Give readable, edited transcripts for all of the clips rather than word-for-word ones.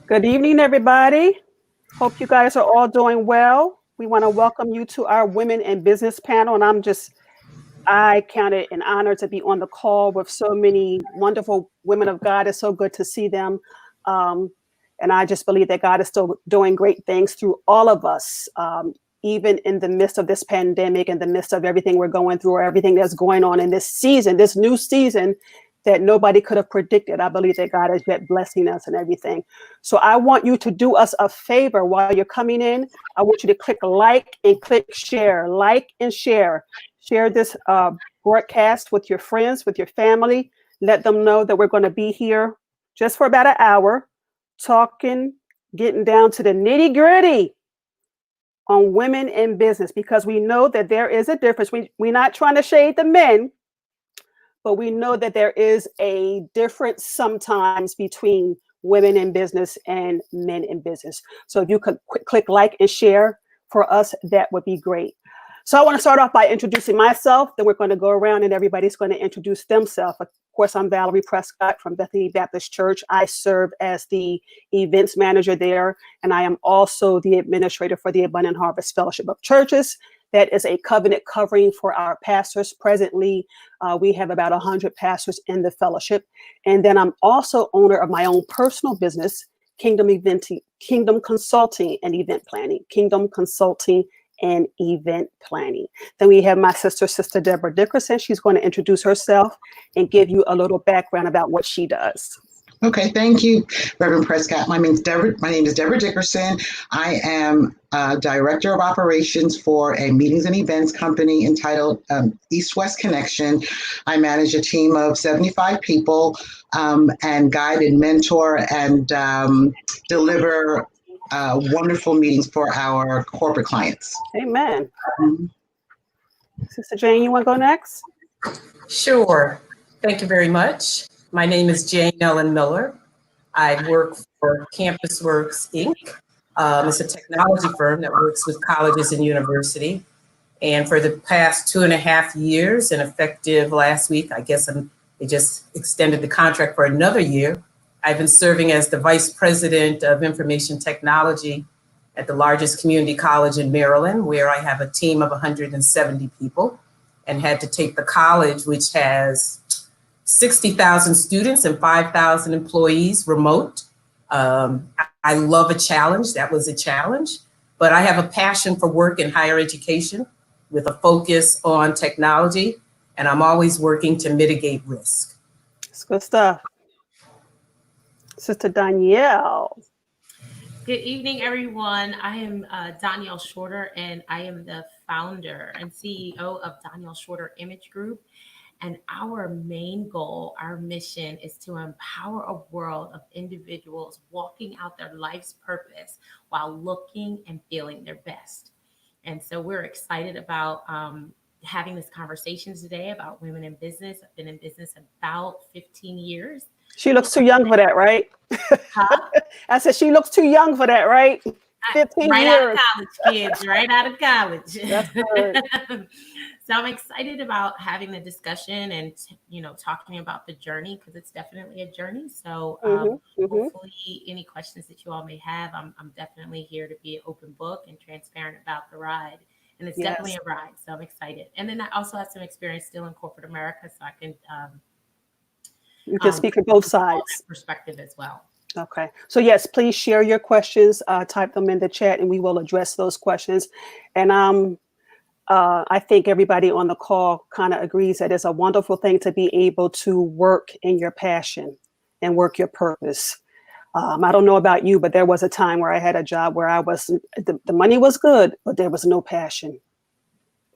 Good evening, everybody. Hope you guys are all doing well. We want to welcome you to our Women in Business panel, and I count it an honor to be on the call with so many wonderful women of God. It's so good to see them. Um, and I just believe that God is still doing great things through all of us, even in the midst of this pandemic, in the midst of everything we're going through, or everything that's going on in this season, this new season that nobody could have predicted. I believe that God is yet blessing us and everything. So I want you to do us a favor while you're coming in. I want you to click like and click share, like and share. Share this broadcast with your friends, with your family. Let them know that we're going to be here just for about an hour, talking, getting down to the nitty gritty on women in business, because we know that there is a difference. We're not trying to shade the men, but we know that there is a difference sometimes between women in business and men in business. So if you could click like and share for us, that would be great. So I want to start off by introducing myself. Then we're going to go around and everybody's going to introduce themselves. Of course, I'm Valerie Prescott from Bethany Baptist Church. I serve as the events manager there, and I am also the administrator for the Abundant Harvest Fellowship of Churches. That is a covenant covering for our pastors. Presently, we have about 100 pastors in the fellowship. And then I'm also owner of my own personal business, Kingdom Consulting and Event Planning. Kingdom Consulting and Event Planning. Then we have my Sister Deborah Dickerson. She's going to introduce herself and give you a little background about what she does. Okay, thank you, Reverend Prescott. My name is Deborah Dickerson. I am Director of Operations for a meetings and events company entitled East-West Connection. I manage a team of 75 people and guide and mentor and deliver wonderful meetings for our corporate clients. Amen. Sister Jane, you want to go next? Sure. Thank you very much. My name is Jane Ellen Miller. I work for Campus Works, Inc. It's a technology firm that works with colleges and universities. And for the past 2.5 years, and effective last week, I guess they just extended the contract for another year, I've been serving as the Vice President of Information Technology at the largest community college in Maryland, where I have a team of 170 people, and had to take the college, which has 60,000 students and 5,000 employees remote. I love a challenge. That was a challenge, but I have a passion for work in higher education with a focus on technology, and I'm always working to mitigate risk. That's good stuff. Sister Danielle. Good evening, everyone. I am Danielle Shorter, and I am the founder and CEO of Danielle Shorter Image Group. And our main goal, our mission, is to empower a world of individuals walking out their life's purpose while looking and feeling their best. And so we're excited about having this conversation today about women in business. I've been in business about 15 years. She looks too young for that, right? Huh? I said she looks too young for that, right? 15 right years. Out of college, kids, right out of college. That's good. So I'm excited about having the discussion and, talking about the journey, because it's definitely a journey. So hopefully any questions that you all may have, I'm definitely here to be an open book and transparent about the ride. And it's definitely a ride. So I'm excited. And then I also have some experience still in corporate America, so I can you can speak for both sides. Perspective as well. Okay. So yes, please share your questions, type them in the chat, and we will address those questions. And I think everybody on the call kind of agrees that it's a wonderful thing to be able to work in your passion and work your purpose. I don't know about you, but there was a time where I had a job where the money was good, but there was no passion.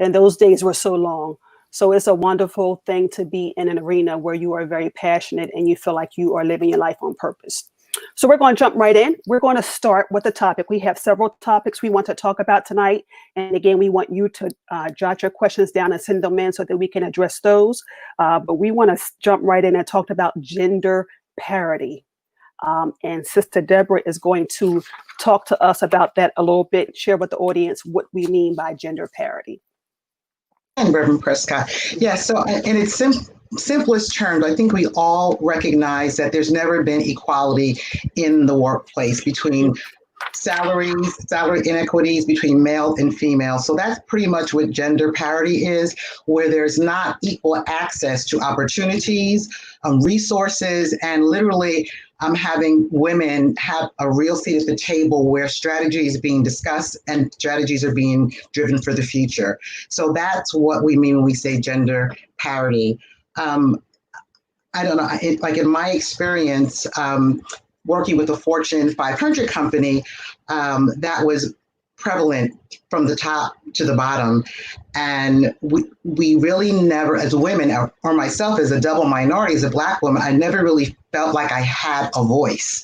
And those days were so long. So it's a wonderful thing to be in an arena where you are very passionate and you feel like you are living your life on purpose. So we're going to jump right in. We're going to start with the topic. We have several topics we want to talk about tonight. And again, we want you to jot your questions down and send them in so that we can address those. But we want to jump right in and talk about gender parity. And Sister Deborah is going to talk to us about that a little bit, share with the audience what we mean by gender parity. And Reverend Prescott. Yeah, so, and it's simplest terms, I think we all recognize that there's never been equality in the workplace between salary inequities between male and female. So that's pretty much what gender parity is, where there's not equal access to opportunities, resources, and literally having women have a real seat at the table where strategy is being discussed and strategies are being driven for the future. So that's what we mean when we say gender parity. I don't know, like in my experience, working with a Fortune 500 company, that was prevalent from the top to the bottom. And we really never, as women, or myself as a double minority, as a Black woman, I never really felt like I had a voice.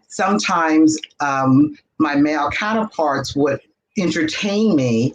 Sometimes my male counterparts would entertain me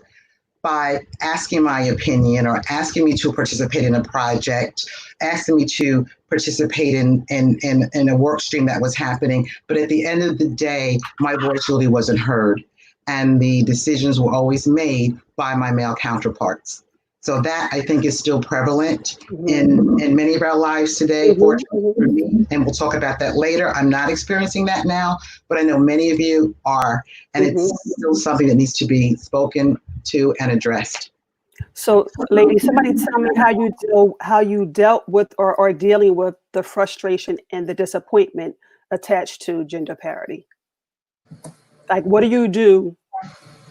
by asking my opinion or asking me to participate in a project, asking me to participate in a work stream that was happening. But at the end of the day, my voice really wasn't heard. And the decisions were always made by my male counterparts. So that, I think, is still prevalent in many of our lives today, fortunately for me. And we'll talk about that later. I'm not experiencing that now, but I know many of you are. And it's still something that needs to be spoken to and addressed. So, ladies, somebody tell me how you dealt with or are dealing with the frustration and the disappointment attached to gender parity. Like, what do you do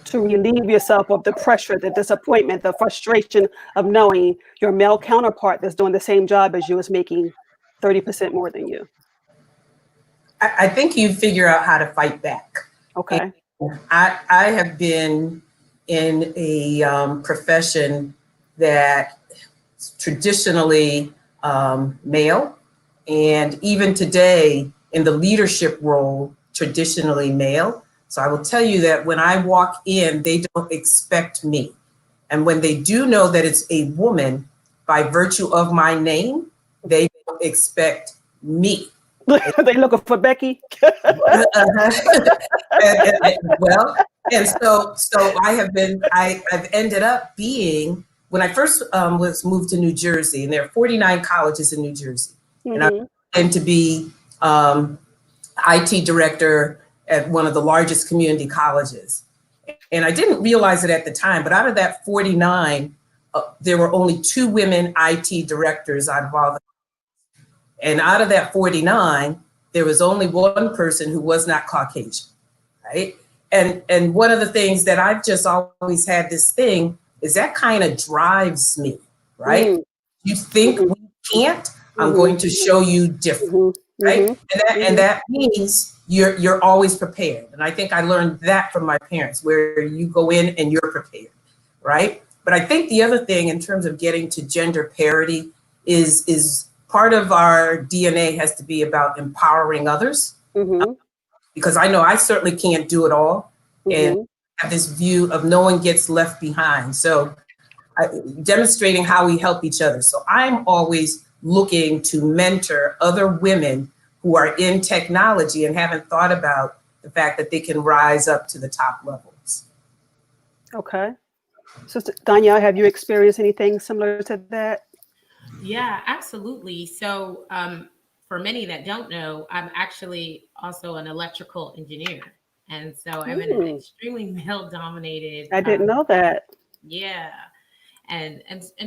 to relieve yourself of the pressure, the disappointment, the frustration of knowing your male counterpart that's doing the same job as you is making 30% more than you? I think you figure out how to fight back. Okay. And I have been in a profession that traditionally male, and even today in the leadership role, traditionally male. So I will tell you that when I walk in, they don't expect me. And when they do know that it's a woman, by virtue of my name, they don't expect me. They looking for Becky. And so I've ended up being, when I first was moved to New Jersey, and there are 49 colleges in New Jersey, and I went to be IT director at one of the largest community colleges. And I didn't realize it at the time, but out of that 49, there were only 2 women IT directors out of all the. And out of that 49, there was only 1 person who was not Caucasian, right? And one of the things that I've just always had this thing is that kind of drives me, right? You think we can't, I'm going to show you different, right? And that means you're always prepared. And I think I learned that from my parents, where you go in and you're prepared, right? But I think the other thing in terms of getting to gender parity is part of our DNA has to be about empowering others. Because I know I certainly can't do it all, and have this view of no one gets left behind. So demonstrating how we help each other. So I'm always looking to mentor other women who are in technology and haven't thought about the fact that they can rise up to the top levels. Okay. So Danielle, have you experienced anything similar to that? Yeah, absolutely. So for many that don't know, I'm actually also an electrical engineer. And so I'm in an extremely male dominated. I didn't know that. Yeah. And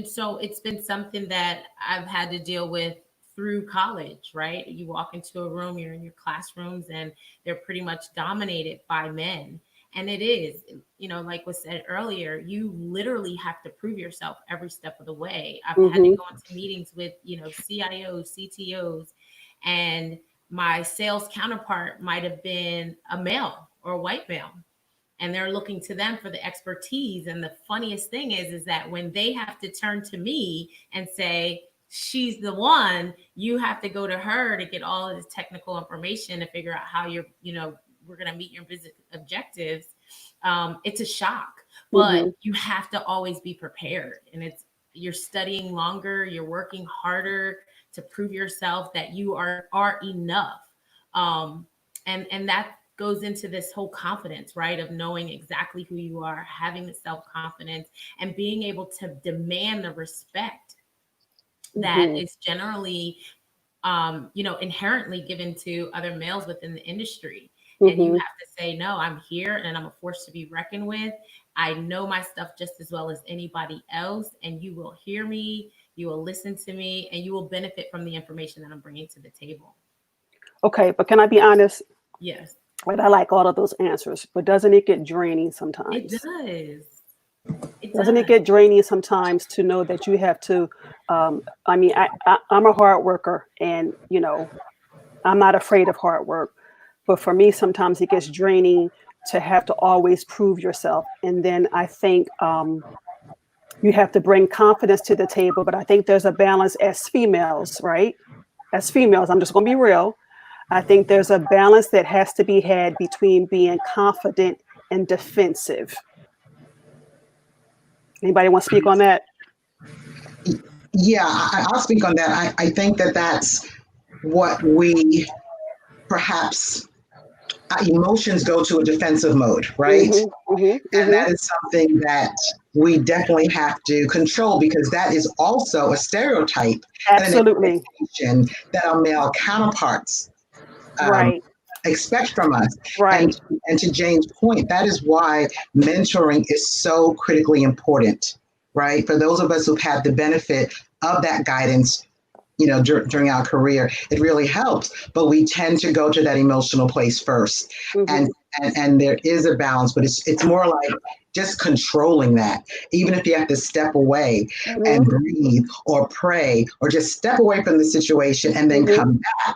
so it's been something that I've had to deal with through college, right? You walk into a room, you're in your classrooms, and they're pretty much dominated by men. And it is, like was said earlier, you literally have to prove yourself every step of the way. I've had to go into meetings with, CIOs, CTOs, and my sales counterpart might have been a male or a white male. And they're looking to them for the expertise. And the funniest thing is that when they have to turn to me and say, she's the one, you have to go to her to get all of this technical information to figure out how we're going to meet your business objectives. It's a shock, but you have to always be prepared. And you're studying longer, you're working harder to prove yourself that you are enough. And that goes into this whole confidence, right? Of knowing exactly who you are, having the self-confidence, and being able to demand the respect that is generally, inherently given to other males within the industry. And you have to say, no, I'm here and I'm a force to be reckoned with. I know my stuff just as well as anybody else, and you will hear me, you will listen to me, and you will benefit from the information that I'm bringing to the table. Okay, but can I be honest? Yes. Right, I like all of those answers, but doesn't it get draining sometimes? It does. Doesn't it get draining sometimes to know that you have to, I'm a hard worker, and, I'm not afraid of hard work. But for me, sometimes it gets draining to have to always prove yourself. And then I think you have to bring confidence to the table. But I think there's a balance as females, right? As females, I'm just going to be real. I think there's a balance that has to be had between being confident and defensive. Anybody want to speak on that? Yeah, I'll speak on that. I think that that's what we perhaps emotions go to a defensive mode, right? And that is something that we definitely have to control, because that is also a stereotype. Absolutely. And an expectation that our male counterparts expect from us. Right. And to Jane's point, that is why mentoring is so critically important, right? For those of us who've had the benefit of that guidance, during our career, it really helps. But we tend to go to that emotional place first. And there is a balance, but it's more like just controlling that. Even if you have to step away and breathe or pray or just step away from the situation and then come back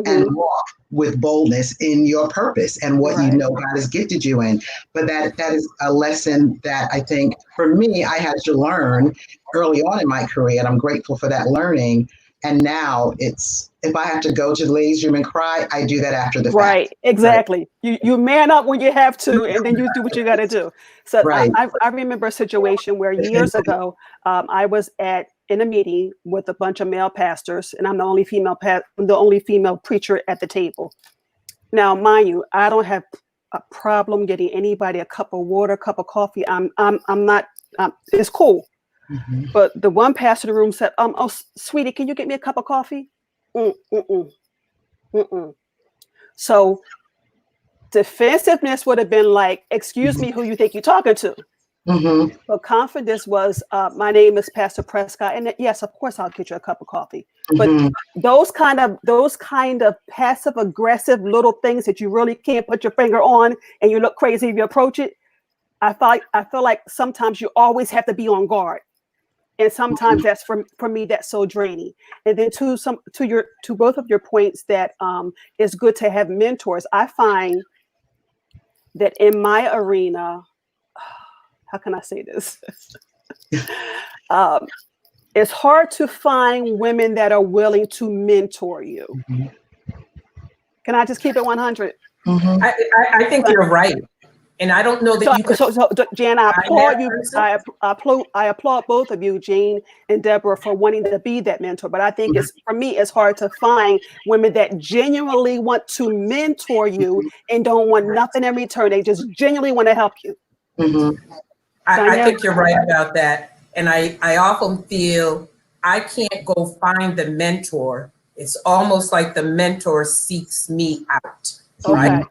and walk with boldness in your purpose and what you know God has gifted you in. But that is a lesson that I think for me, I had to learn early on in my career, and I'm grateful for that learning. And now it's, if I have to go to the ladies' room and cry, I do that after the fact. Right, exactly. Right. You man up when you have to, and then you do what you got to do. So I remember a situation where years ago, I was in a meeting with a bunch of male pastors, and I'm the only female preacher at the table. Now, mind you, I don't have a problem getting anybody a cup of water, a cup of coffee. I'm not. It's cool. But the one pastor in the room said, "Oh, sweetie, can you get me a cup of coffee?" So defensiveness would have been like, "Excuse me, who you think you're talking to?" But confidence was, "My name is Pastor Prescott, and yes, of course, I'll get you a cup of coffee." But those kind of passive aggressive little things that you really can't put your finger on, and you look crazy if you approach it. I feel like sometimes you always have to be on guard. And sometimes that's for me, that's so draining. And then to both of your points that it's good to have mentors. I find that in my arena, how can I say this? It's hard to find women that are willing to mentor you. Can I just keep it 100? I think you're right. And I don't know that you could. So Jan, I applaud you. I applaud both of you, Jane and Deborah, for wanting to be that mentor. But I think for me, it's hard to find women that genuinely want to mentor you and don't want nothing in return. They just genuinely want to help you. I think you're right about that. And I often feel I can't go find the mentor. It's almost like the mentor seeks me out. Right?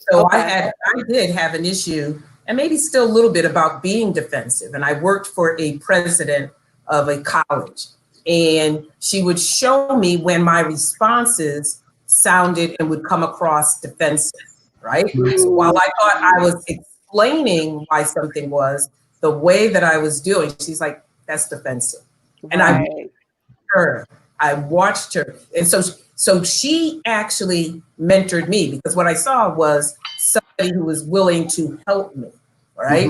So I did have an issue, and maybe still a little bit, about being defensive. And I worked for a president of a college, and she would show me when my responses sounded and would come across defensive, right? So while I thought I was explaining why something was, the way that I was doing, she's like, that's defensive. And I watched her. And so she actually mentored me, because what I saw was somebody who was willing to help me, right?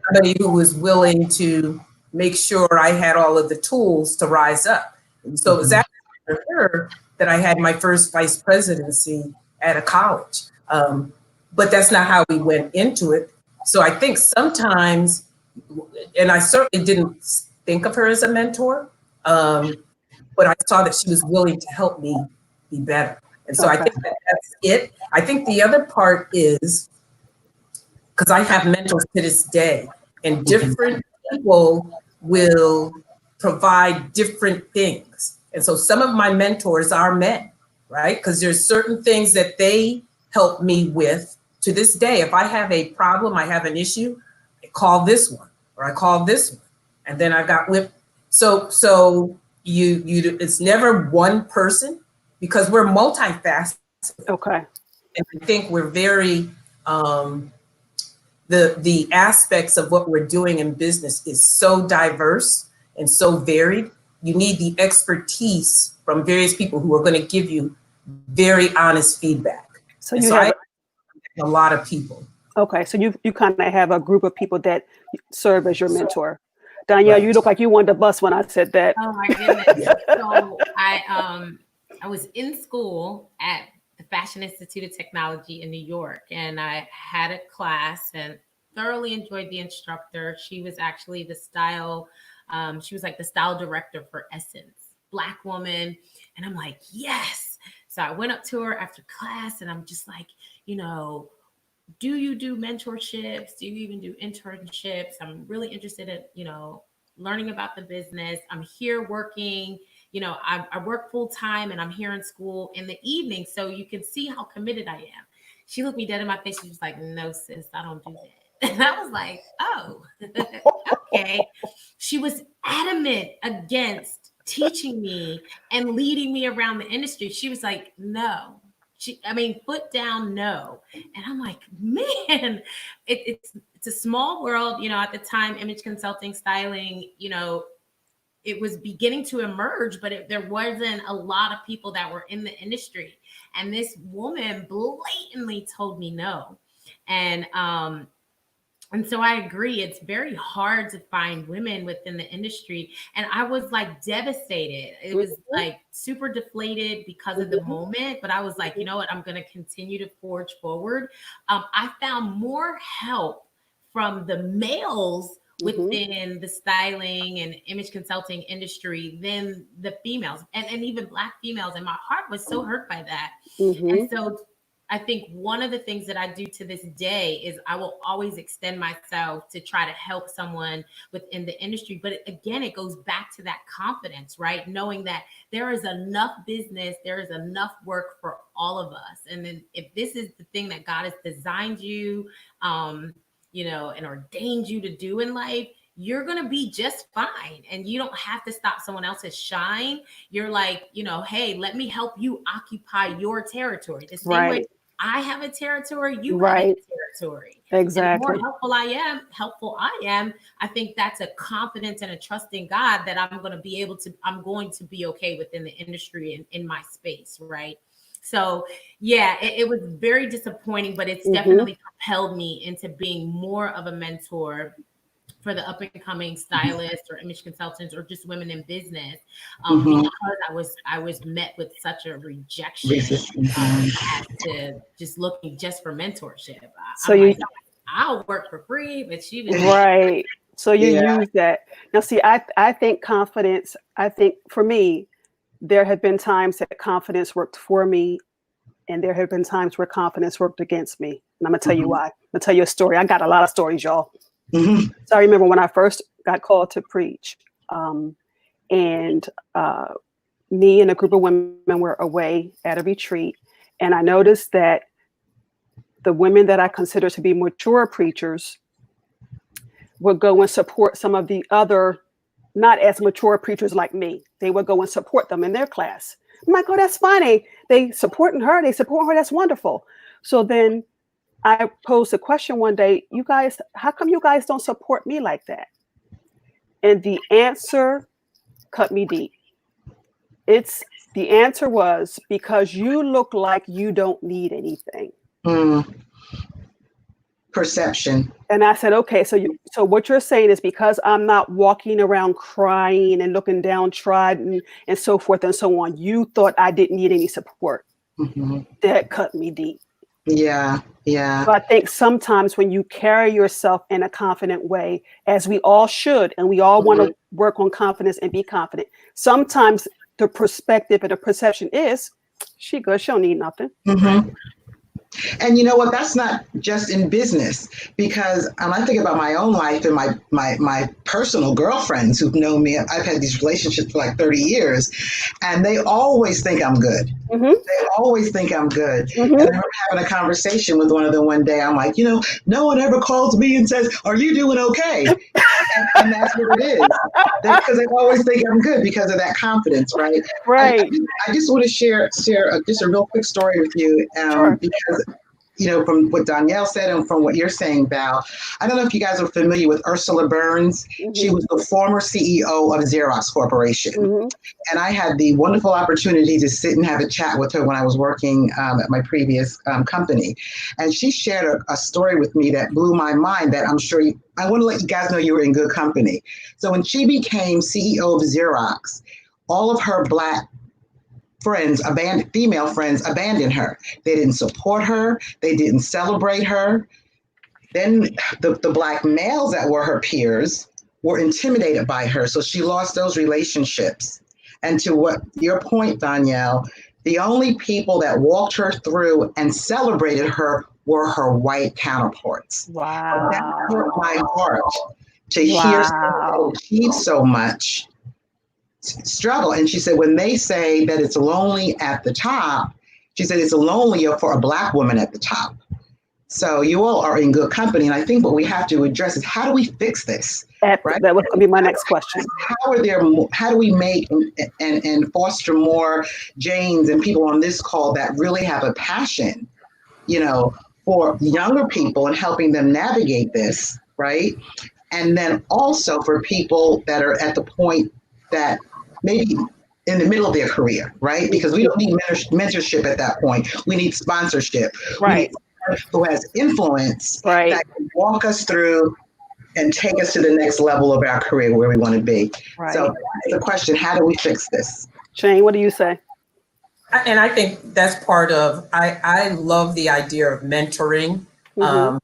Somebody who was willing to make sure I had all of the tools to rise up. And so it was after her that I had my first vice presidency at a college. But that's not how we went into it. So I think sometimes, and I certainly didn't think of her as a mentor, but I saw that she was willing to help me be better. And so I think that's it. I think the other part is, because I have mentors to this day, and different people will provide different things. And so some of my mentors are men, right? Because there's certain things that they help me with to this day. If I have a problem, I have an issue, I call this one or I call this one. And then I got with, so you it's never one person because we're multifaceted. Okay. And I think we're very, the aspects of what we're doing in business is so diverse and so varied. You need the expertise from various people who are going to give you very honest feedback. So and you so have I a lot of people. okay. So you kind of have a group of people that serve as your mentor. Danielle, Right. you look like you wanted to bust when I said that. Oh my goodness. So I was in school at the Fashion Institute of Technology in New York, and I had a class and thoroughly enjoyed the instructor. She was actually the style, she was like the style director for Essence, Black woman. And I'm like, yes. So I went up to her after class and I'm just like, you know, do you do mentorships? Do you even do internships? I'm really interested in, you know, learning about the business. I'm here working, you know, I work full time and I'm here in school in the evening. So you can see how committed I am. She looked me dead in my face. She was like, no, sis, I don't do that. And I was like, oh, okay. She was adamant against teaching me and leading me around the industry. She was like, no. Foot down, no. And I'm like, man, it's a small world. You know, at the time, image consulting, styling, you know, it was beginning to emerge, but there wasn't a lot of people that were in the industry. And this woman blatantly told me no. And so I agree, it's very hard to find women within the industry. And I was like devastated. It was like super deflated because of the moment. But I was like, you know what? I'm going to continue to forge forward. I found more help from the males within the styling and image consulting industry than the females and even Black females. And my heart was so hurt by that. And so I think one of the things that I do to this day is I will always extend myself to try to help someone within the industry. But again, it goes back to that confidence, right? Knowing that there is enough business, there is enough work for all of us. And then if this is the thing that God has designed you, you know, and ordained you to do in life, you're going to be just fine. And you don't have to stop someone else's shine. You're like, you know, hey, let me help you occupy your territory. The same way I have a territory, you have a territory. Exactly. And the more helpful I am, I think that's a confidence and a trust in God that I'm going to be okay within the industry and in my space, right? So yeah, it was very disappointing, but it's definitely propelled me into being more of a mentor for the up and coming stylists or image consultants or just women in business, because I was met with such a rejection as to just looking just for mentorship. So I'll work for free, but she was right. So you use that. Now, see, I think confidence. I think for me, there have been times that confidence worked for me, and there have been times where confidence worked against me. And I'm gonna tell you why. I'm gonna tell you a story. I got a lot of stories, y'all. So I remember when I first got called to preach, and me and a group of women were away at a retreat, and I noticed that the women that I consider to be mature preachers would go and support some of the other not as mature preachers like me. They would go and support them in their class. I'm like, oh, that's funny. They support her. That's wonderful. So then I posed a question one day, you guys, how come you guys don't support me like that? And the answer cut me deep. The answer was because you look like you don't need anything. Perception. And I said, okay, so what you're saying is because I'm not walking around crying and looking downtrodden and so forth and so on, you thought I didn't need any support. That cut me deep. Yeah. So I think sometimes when you carry yourself in a confident way, as we all should, and we all want to work on confidence and be confident, sometimes the perspective and the perception is, she good, she don't need nothing. And you know what? That's not just in business, because I think about my own life and my personal girlfriends who've known me. I've had these relationships for like 30 years, and they always think I'm good. Mm-hmm. They always think I'm good. Mm-hmm. And I remember having a conversation with one of them one day. I'm like, no one ever calls me and says, "Are you doing okay?" and that's what it is. Because they always think I'm good because of that confidence, right? Right. I just want to share just a real quick story with you, Sure. because from what Danielle said and from what you're saying, Val, I don't know if you guys are familiar with Ursula Burns. Mm-hmm. She was the former CEO of Xerox Corporation. Mm-hmm. And I had the wonderful opportunity to sit and have a chat with her when I was working at my previous company. And she shared a story with me that blew my mind that I'm sure I want to let you guys know you were in good company. So when she became CEO of Xerox, all of her Black female friends abandoned her. They didn't support her. They didn't celebrate her. Then the Black males that were her peers were intimidated by her. So she lost those relationships. And to what your point, Danielle, the only people that walked her through and celebrated her were her white counterparts. Wow. That hurt my heart to hear someone achieve so much struggle. And she said, when they say that it's lonely at the top, she said it's lonelier for a Black woman at the top. So you all are in good company. And I think what we have to address is, how do we fix this? Right? That was going to be my next question. How do we make and foster more Janes and people on this call that really have a passion, for younger people and helping them navigate this, right? And then also for people that are at the point that maybe in the middle of their career, right? Because we don't need mentorship at that point. We need sponsorship. Right. We need someone who has influence, right, that can walk us through and take us to the next level of our career where we want to be. Right. So the question, how do we fix this? Jane, what do you say? And I think that's part of, I love the idea of mentoring. Mm-hmm.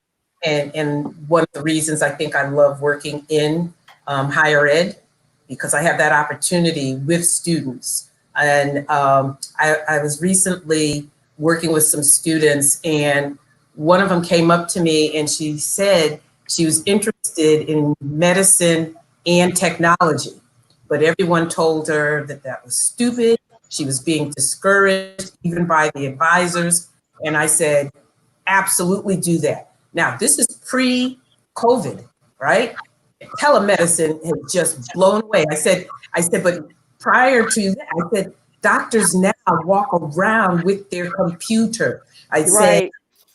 And one of the reasons I think I love working in higher ed, because I have that opportunity with students. And I was recently working with some students, and one of them came up to me and she said she was interested in medicine and technology, but everyone told her that that was stupid. She was being discouraged even by the advisors. And I said, absolutely do that. Now, this is pre-COVID, right? Telemedicine has just blown away. I said, but prior to that, I said, doctors now walk around with their computer. I said,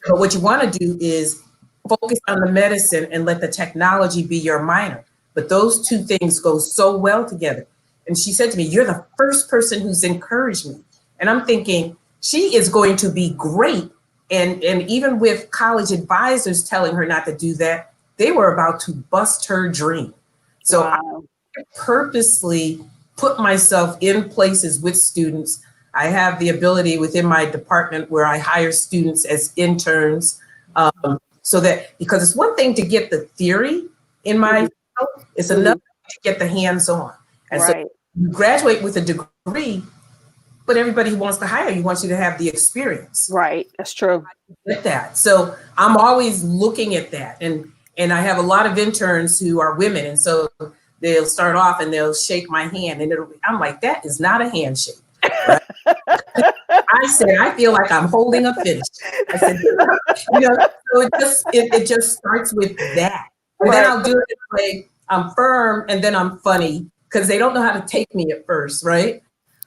but what you want to do is focus on the medicine and let the technology be your minor. But those two things go so well together. And she said to me, you're the first person who's encouraged me. And I'm thinking, she is going to be great. And even with college advisors telling her not to do that, they were about to bust her dream. So I purposely put myself in places with students. I have the ability within my department where I hire students as interns. So that, because it's one thing to get the theory in my field, it's another to get the hands-on. And so you graduate with a degree, but everybody who wants to hire you wants you to have the experience. Right, that's true. With that. So I'm always looking at that. And I have a lot of interns who are women. And so they'll start off and they'll shake my hand. And I'm like, that is not a handshake. Right? I said, I feel like I'm holding a finish. I said, so it just starts with that. And then I'll do it like I'm firm and then I'm funny, because they don't know how to take me at first, right?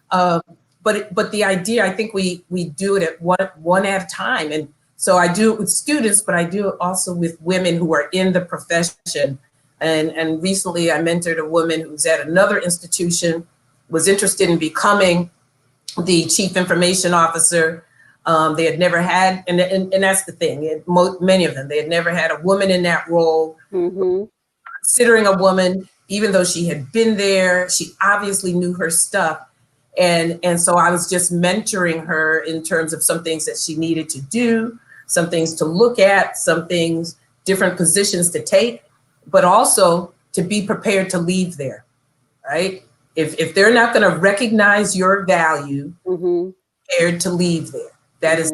But the idea, I think we do it at one at a time. And so I do it with students, but I do it also with women who are in the profession. And recently I mentored a woman who's at another institution, was interested in becoming the chief information officer. They had never had, and that's the thing, many of them, they had never had a woman in that role. Mm-hmm. Considering a woman, even though she had been there, she obviously knew her stuff. And so I was just mentoring her in terms of some things that she needed to do, some things to look at, some things, different positions to take, but also to be prepared to leave there, right? If they're not going to recognize your value, prepared to leave there. That is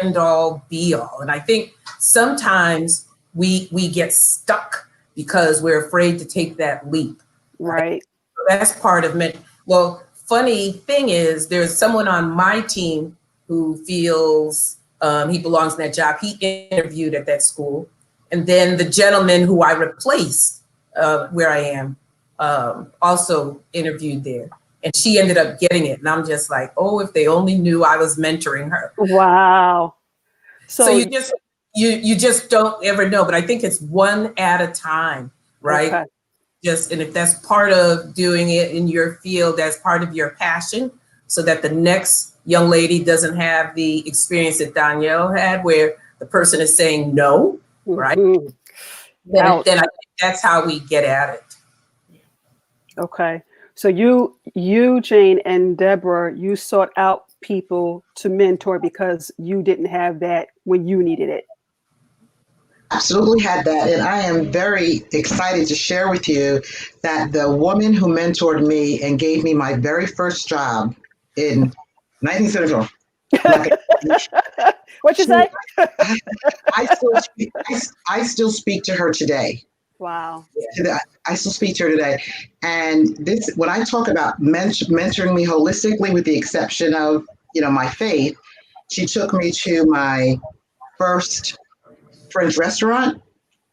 end all be all. And I think sometimes we get stuck because we're afraid to take that leap. Right. That's part of it. Well, funny thing is, there's someone on my team who feels he belongs in that job. He interviewed at that school. And then the gentleman who I replaced where I am also interviewed there. And she ended up getting it. And I'm just like, oh, if they only knew I was mentoring her. Wow. So you just don't ever know. But I think it's one at a time, right? Okay. And if that's part of doing it in your field, that's part of your passion, so that the next young lady doesn't have the experience that Danielle had, where the person is saying no, right? Mm-hmm. Then I think that's how we get at it. Okay. So you, Jane and Deborah, you sought out people to mentor because you didn't have that when you needed it. Absolutely had that. And I am very excited to share with you that the woman who mentored me and gave me my very first job in 1974. What'd you say? I still speak to her today. Wow. I still speak to her today. And this, when I talk about mentoring me holistically, with the exception of, my faith, she took me to my first French restaurant.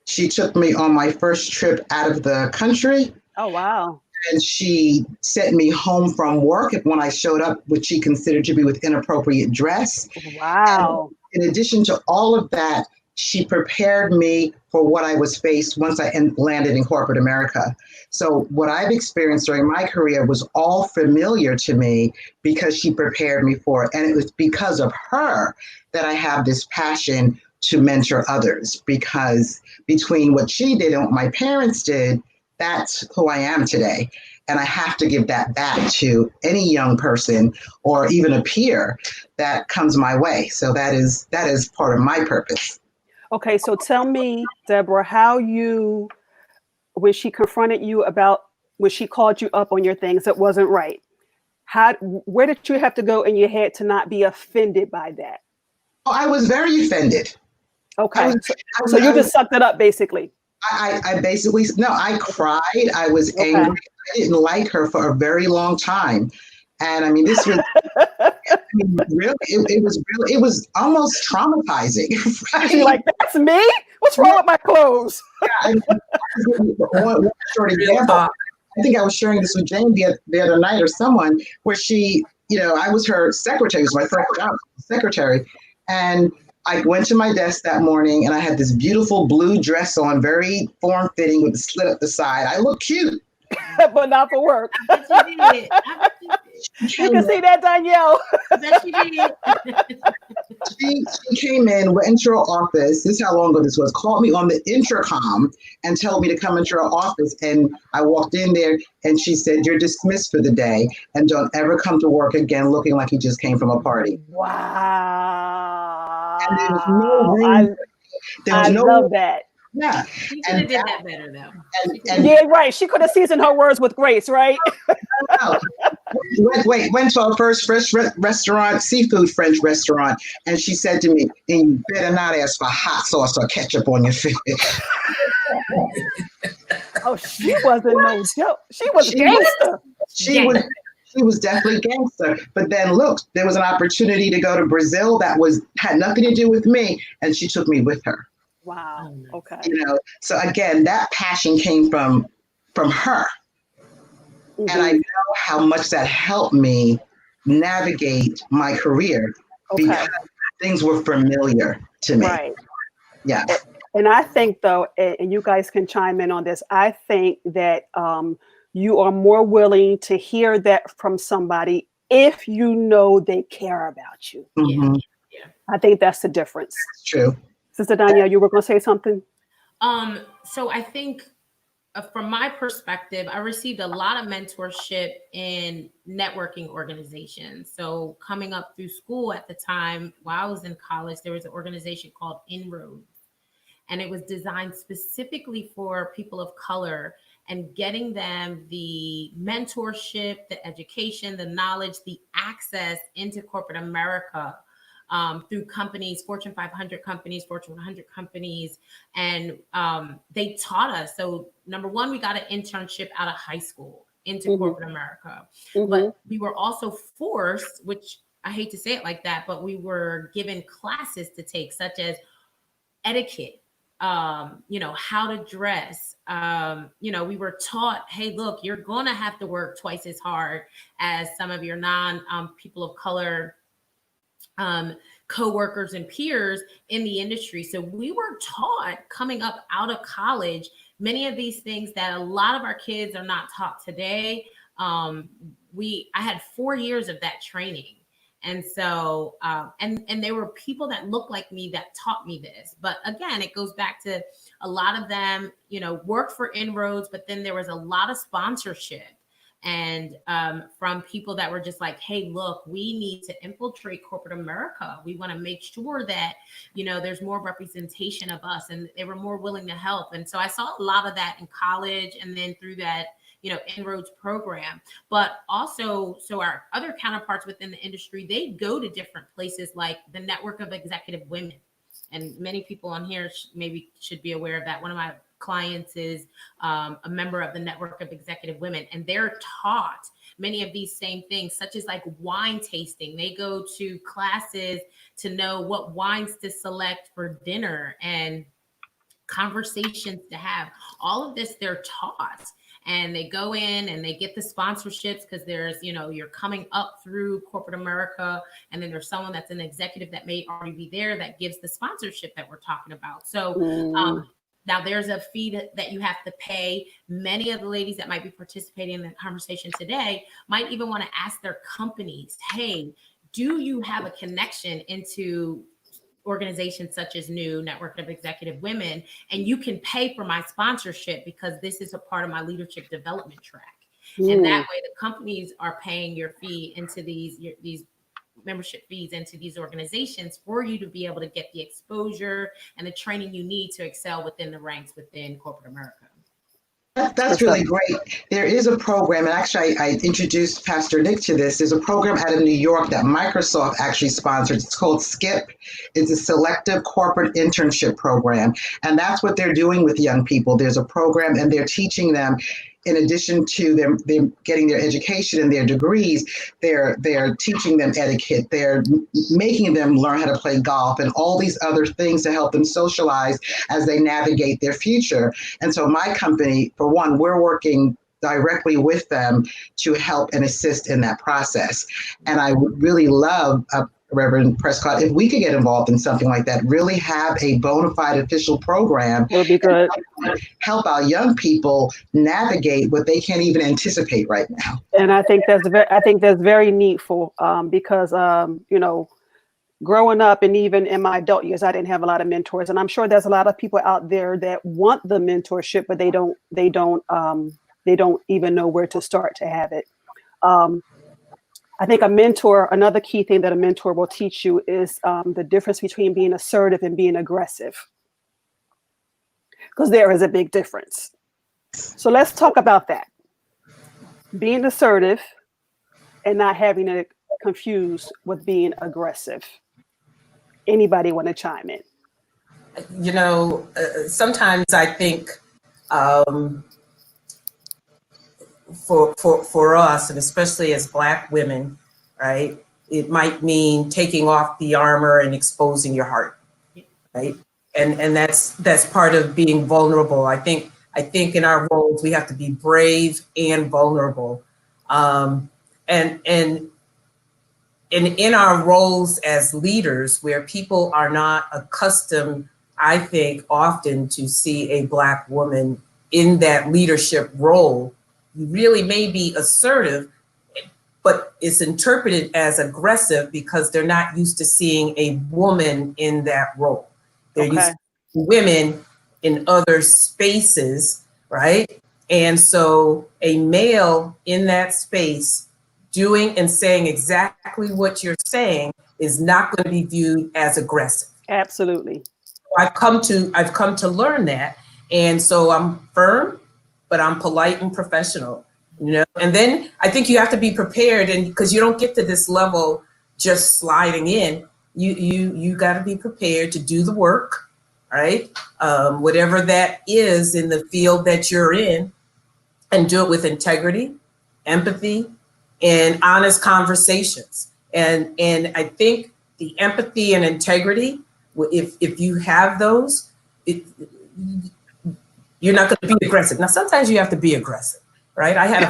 She took me on my first trip out of the country. Oh, wow. And she sent me home from work when I showed up, which she considered to be with inappropriate dress. Wow. And in addition to all of that, she prepared me for what I was faced once I landed in corporate America. So what I've experienced during my career was all familiar to me because she prepared me for it. And it was because of her that I have this passion to mentor others, because between what she did and what my parents did, that's who I am today. And I have to give that back to any young person or even a peer that comes my way. So that is part of my purpose. Okay, so tell me, Deborah, how when she confronted you about, when she called you up on your things that wasn't right, where did you have to go in your head to not be offended by that? Oh, I was very offended. Okay, so you just sucked it up, basically. I basically, no, I cried. I was angry. I didn't like her for a very long time. And I mean, this was, really, it was almost traumatizing. Right? You're like, that's me? What's wrong with my clothes? Yeah, one short example. I think I was sharing this with Jane the other night, or someone, where she, I was her secretary. It was my first job, secretary. And I went to my desk that morning and I had this beautiful blue dress on, very form-fitting with a slit up the side. I look cute. But not for work. I bet you did. You can see that, Danielle. I bet you did. She came in, went into her office. This is how long ago this was. Called me on the intercom and told me to come into her office. And I walked in there and she said, "You're dismissed for the day and don't ever come to work again looking like you just came from a party." Wow. And there was no reason. I love that. Yeah. She could have did that better, though. Yeah, right. She could have seasoned her words with grace, right? Went to our first restaurant, seafood French restaurant, and she said to me, "And you better not ask for hot sauce or ketchup on your fish." Oh, she wasn't no joke. She was gangster. She was definitely gangster. But then look, there was an opportunity to go to Brazil that had nothing to do with me, and she took me with her. Wow. Okay. So again, that passion came from her. Mm-hmm. And I know how much that helped me navigate my career because things were familiar to me. Right. Yeah. And I think, though, and you guys can chime in on this, I think that you are more willing to hear that from somebody if you know they care about you. Mm-hmm. Yeah. I think that's the difference. That's true. Sister Danielle, you were going to say something? So I think from my perspective, I received a lot of mentorship in networking organizations. So coming up through school at the time, while I was in college, there was an organization called Inroads, and it was designed specifically for people of color and getting them the mentorship, the education, the knowledge, the access into corporate America through companies, Fortune 500 companies, Fortune 100 companies, and they taught us. So number one, we got an internship out of high school into corporate America, but we were also forced, which I hate to say it like that, but we were given classes to take, such as etiquette, how to dress. We were taught, hey, look, you're going to have to work twice as hard as some of your people of color co-workers and peers in the industry. So we were taught coming up out of college, many of these things that a lot of our kids are not taught today. I had 4 years of that training. And so, and there were people that looked like me that taught me this. But again, it goes back to a lot of them, worked for Inroads, but then there was a lot of sponsorship and from people that were just like, hey, look, we need to infiltrate corporate America. We want to make sure that, there's more representation of us, and they were more willing to help. And so I saw a lot of that in college, and then through that, Inroads program. But also, so our other counterparts within the industry, they go to different places like the Network of Executive Women. And many people on here maybe should be aware of that. One of my clients is a member of the Network of Executive Women, and they're taught many of these same things, such as like wine tasting. They go to classes to know what wines to select for dinner and conversations to have. All of this they're taught. And they go in and they get the sponsorships because there's, you're coming up through corporate America, and then there's someone that's an executive that may already be there that gives the sponsorship that we're talking about. So now there's a fee that you have to pay. Many of the ladies that might be participating in the conversation today might even want to ask their companies, hey, do you have a connection into organizations such as New Network of Executive Women, and you can pay for my sponsorship because this is a part of my leadership development track. And that way the companies are paying your fee into these membership fees into these organizations for you to be able to get the exposure and the training you need to excel within the ranks within corporate America. That's really great. There is a program, and actually I introduced Pastor Nick to this. There's a program out of New York that Microsoft actually sponsored. It's called SKIP. It's a selective corporate internship program. And that's what they're doing with young people. There's a program, and they're teaching them, in addition to them getting their education and their degrees, they're teaching them etiquette. They're making them learn how to play golf and all these other things to help them socialize as they navigate their future. And so my company, for one, we're working directly with them to help and assist in that process. And I would really love, Reverend Prescott, if we could get involved in something like that, really have a bona fide official program. Would be good. Help our young people navigate what they can't even anticipate right now. And I think that's very needful because growing up and even in my adult years, I didn't have a lot of mentors, and I'm sure there's a lot of people out there that want the mentorship, but they don't even know where to start to have it. I think another key thing that a mentor will teach you is the difference between being assertive and being aggressive, because there is a big difference. So let's talk about that. Being assertive and not having it confused with being aggressive. Anybody want to chime in? Sometimes I think for us, and especially as Black women, right, it might mean taking off the armor and exposing your heart, right? And that's part of being vulnerable. I think in our roles we have to be brave and vulnerable, and in our roles as leaders, where people are not accustomed, I think, often to see a Black woman in that leadership role, you really may be assertive, but it's interpreted as aggressive because they're not used to seeing a woman in that role. They're used to women in other spaces, right? And so a male in that space doing and saying exactly what you're saying is not going to be viewed as aggressive. Absolutely. I've come to learn that. And so I'm firm, but I'm polite and professional, And then I think you have to be prepared, and because you don't get to this level just sliding in. you got to be prepared to do the work, right? Whatever that is in the field that you're in, and do it with integrity, empathy, and honest conversations. And I think the empathy and integrity, if you have those, you're not going to be aggressive. Now, sometimes you have to be aggressive, right? I had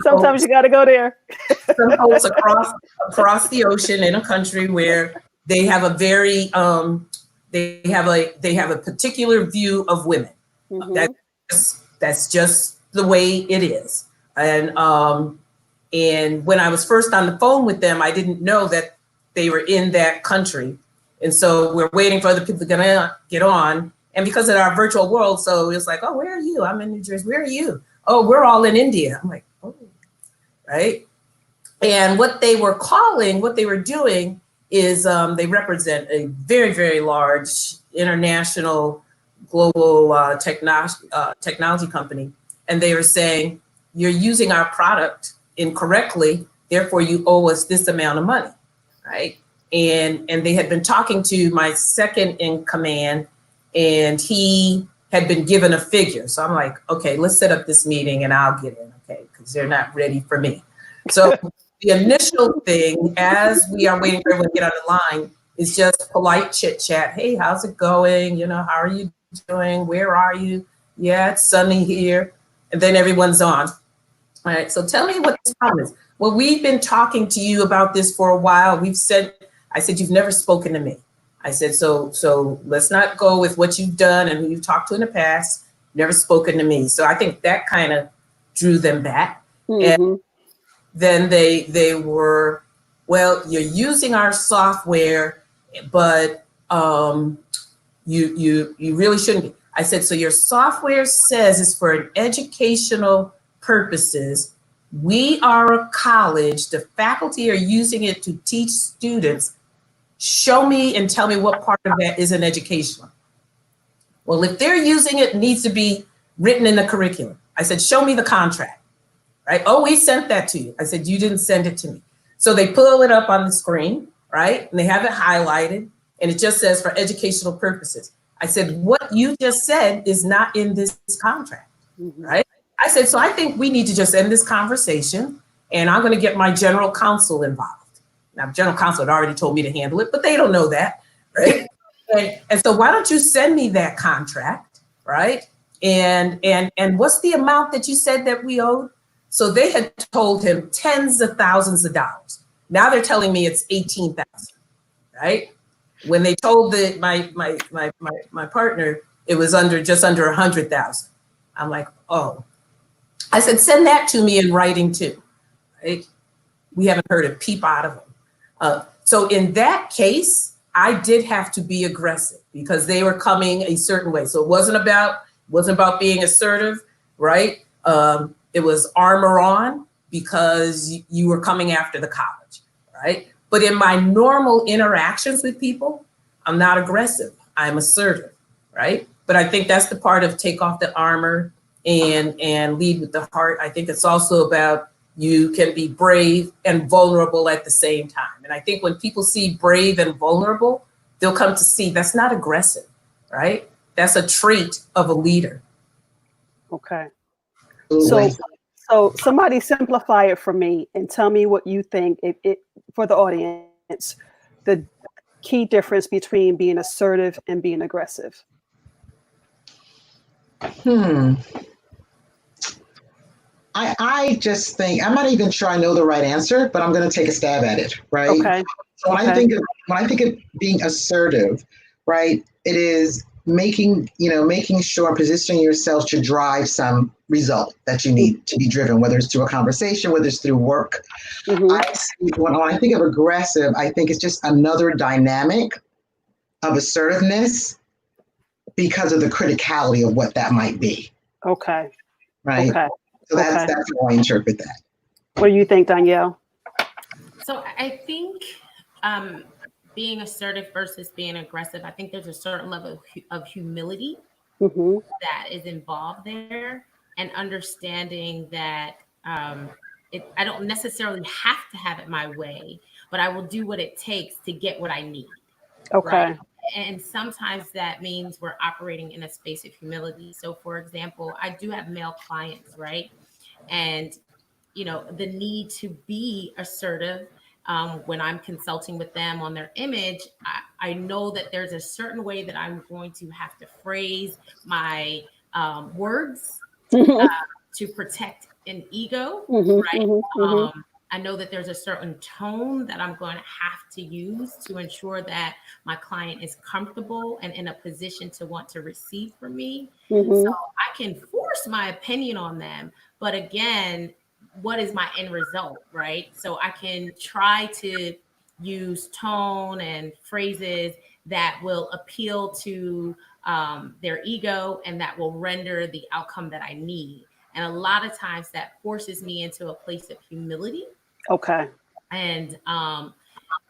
Sometimes you got to go there. some folks across the ocean in a country where they have a very they have a particular view of women. Mm-hmm. That's just the way it is. And when I was first on the phone with them, I didn't know that they were in that country. And so we're waiting for other people to get on. And because of our virtual world, so it was like, oh, where are you? I'm in New Jersey. Where are you? Oh, we're all in India. I'm like, oh, right. And what they were doing is they represent a very, very large international global technology company. And they were saying, you're using our product incorrectly, therefore you owe us this amount of money, right? And they had been talking to my second in command, and he had been given a figure. So I'm like, okay, let's set up this meeting and I'll get in, okay? Because they're not ready for me. So the initial thing, as we are waiting for everyone to get on the line, is just polite chit chat. Hey, how's it going? You know, how are you doing? Where are you? Yeah, it's sunny here. And then everyone's on. All right, so tell me what this problem is. Well, we've been talking to you about this for a while. I said, you've never spoken to me. I said, so let's not go with what you've done and who you've talked to in the past. Never spoken to me. So I think that kind of drew them back. Mm-hmm. And then they were, well, you're using our software, but you really shouldn't be. I said, so your software says it's for educational purposes. We are a college. The faculty are using it to teach students. Show me and tell me what part of that isn't educational. Well, if they're using it, it needs to be written in the curriculum. I said, show me the contract, right? Oh, we sent that to you. I said, you didn't send it to me. So they pull it up on the screen, right? And they have it highlighted and it just says for educational purposes. I said, what you just said is not in this contract, right? I said, so I think we need to just end this conversation and I'm going to get my general counsel involved. Now, general counsel had already told me to handle it, but they don't know that, right? And so why don't you send me that contract, right? And what's the amount that you said that we owed? So they had told him tens of thousands of dollars. Now they're telling me it's 18,000, right? When they told my partner, it was just under 100,000. I'm like, oh. I said, send that to me in writing too, right? We haven't heard a peep out of them. So in that case, I did have to be aggressive because they were coming a certain way. So it wasn't about being assertive, right? It was armor on because you were coming after the college, right? But in my normal interactions with people, I'm not aggressive. I'm assertive, right? But I think that's the part of take off the armor and lead with the heart. I think it's also about you can be brave and vulnerable at the same time. And I think when people see brave and vulnerable, they'll come to see that's not aggressive, right? That's a trait of a leader. Okay. So somebody simplify it for me and tell me what you think it for the audience, the key difference between being assertive and being aggressive. I just think, I'm not even sure I know the right answer, but I'm going to take a stab at it, right? Okay. So when I think of being assertive, right, it is making sure and positioning yourself to drive some result that you need to be driven, whether it's through a conversation, whether it's through work. Mm-hmm. When I think of aggressive, I think it's just another dynamic of assertiveness because of the criticality of what that might be. Okay. Right. Okay. So that's how I interpret that. What do you think, Danielle? So I think being assertive versus being aggressive, I think there's a certain level of humility that is involved there, and understanding that I don't necessarily have to have it my way, but but I will do what it takes to get what I need. Okay. Right. And sometimes that means we're operating in a space of humility. So, for example, I do have male clients, right? And, the need to be assertive when I'm consulting with them on their image, I know that there's a certain way that I'm going to have to phrase my words to protect an ego, right? I know that there's a certain tone that I'm going to have to use to ensure that my client is comfortable and in a position to want to receive from me. So I can force my opinion on them. But again, what is my end result, right? So I can try to use tone and phrases that will appeal to their ego and that will render the outcome that I need. And a lot of times that forces me into a place of humility. Okay. And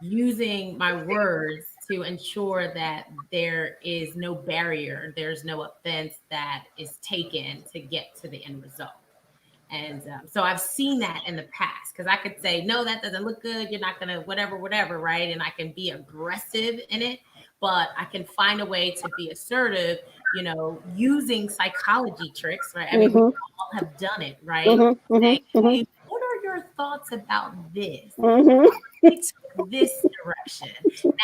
using my words to ensure that there is no barrier, there's no offense that is taken to get to the end result. And so I've seen that in the past, because I could say, no, that doesn't look good. You're not going to whatever, right? And I can be aggressive in it, but I can find a way to be assertive, using psychology tricks, right? I mean, we all have done it, right? Saying, hey, what are your thoughts about this? He took this direction.